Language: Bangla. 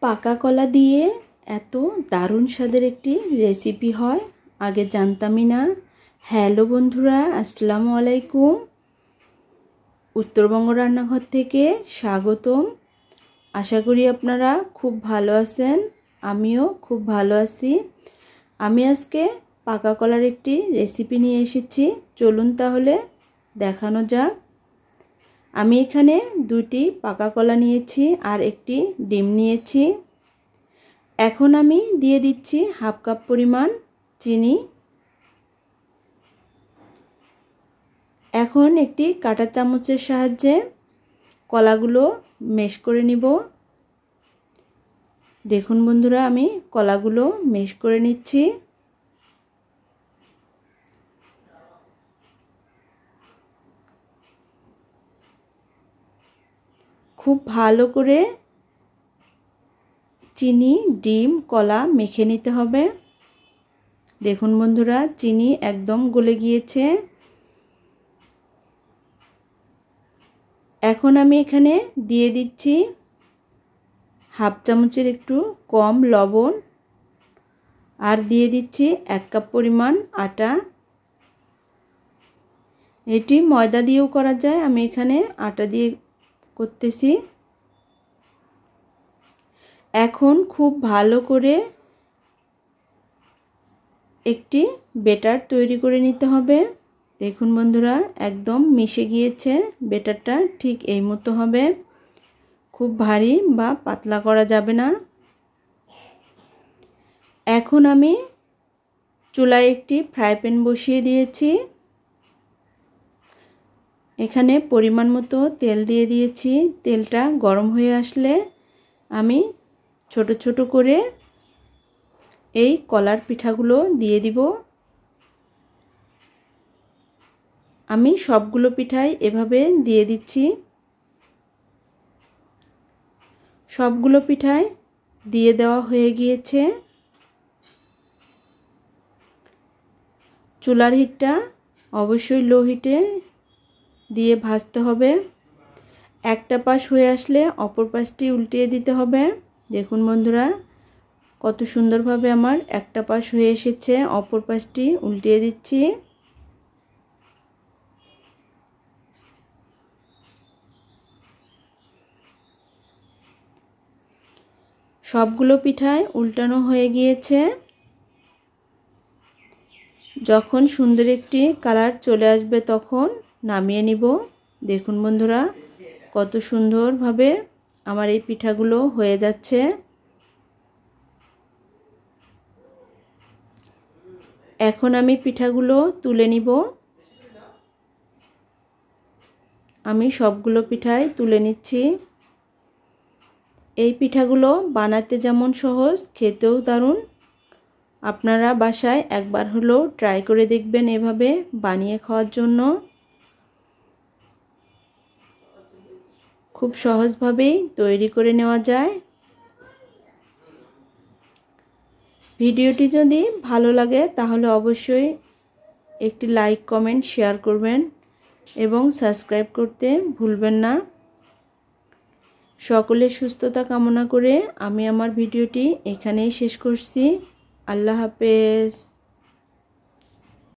পাকা কলা দিয়ে এত দারুণ স্বাদের একটি রেসিপি হয় আগে জানতামই না। হ্যালো বন্ধুরা, আসসালামু আলাইকুম। উত্তরবঙ্গ রান্নাঘর থেকে স্বাগতম। আশা করি আপনারা খুব ভালো আছেন, আমিও খুব ভালো আছি। আমি আজকে পাকা কলার একটি রেসিপি নিয়ে এসেছি, চলুন তাহলে দেখানো যাক। আমি এখানে দুটি পাকা কলা নিয়েছি আর একটি ডিম নিয়েছি। এখন আমি দিয়ে দিচ্ছি হাফ কাপ পরিমাণ চিনি। এখন একটি কাঁটা চামচের সাহায্যে কলাগুলো মেশ করে নিব। দেখুন বন্ধুরা, আমি কলাগুলো মেশ করে নিচ্ছি। খুব ভালো করে চিনি, ডিম, কলা মেখে নিতে হবে। দেখুন বন্ধুরা, চিনি একদম গলে গিয়েছে। এখন আমি এখানে দিয়ে দিচ্ছি হাফ চামচের একটু কম লবণ আর দিয়ে দিচ্ছি 1 কাপ পরিমাণ আটা। এটি ময়দা দিয়েও করা যায়, আমি এখানে আটা দিয়ে করতেছি। এখন খুব ভালো করে একটি ব্যাটার তৈরি করে নিতে হবে। দেখুন বন্ধুরা, একদম মিশে গিয়েছে। ব্যাটারটা ঠিক এই মতো হবে, খুব ভারী বা পাতলা করা যাবে না। এখন আমি চুলায় একটি ফ্রাই প্যান বসিয়ে দিয়েছি। এখানে পরিমাণ মতো তেল দিয়ে দিয়েছি। তেলটা গরম হয়ে আসলে আমি ছোট ছোট করে এই কলার পিঠাগুলো দিয়ে দিব। আমি সবগুলো পিঠাই এভাবে দিয়ে দিচ্ছি। সবগুলো পিঠাই দিয়ে দেওয়া হয়ে গিয়েছে। চুলার হিটটা অবশ্যই লো হিটে দিয়ে ভাজতে হবে। একটা পাশ হয়ে আসলে অপর পাশটি উল্টিয়ে দিতে হবে। দেখুন বন্ধুরা, কত সুন্দরভাবে আমার একটা পাশ হয়ে এসেছে। অপর পাশটি উল্টিয়ে দিচ্ছি। সবগুলো পিঠায় উল্টানো হয়ে গিয়েছে। যখন সুন্দর একটি কালার চলে আসবে তখন নামিয়ে নিব। দেখুন বন্ধুরা, কত সুন্দরভাবে আমার এই পিঠাগুলো হয়ে যাচ্ছে। এখন আমি পিঠাগুলো তুলে নিব। আমি সবগুলো পিঠাই তুলে নিচ্ছি। এই পিঠাগুলো বানাতে যেমন সহজ, খেতেও দারুণ। আপনারা বাসায় একবার হলেও ট্রাই করে দেখবেন এভাবে বানিয়ে খাওয়ার জন্য। খুব সহজভাবেই তৈরি করে নেওয়া যায়। ভিডিওটি যদি ভালো লাগে তাহলে অবশ্যই একটি লাইক, কমেন্ট, শেয়ার করবেন এবং সাবস্ক্রাইব করতে ভুলবেন না। সকলের সুস্থতা কামনা করে আমি আমার ভিডিওটি এখানেই শেষ করছি। আল্লাহ হাফেজ।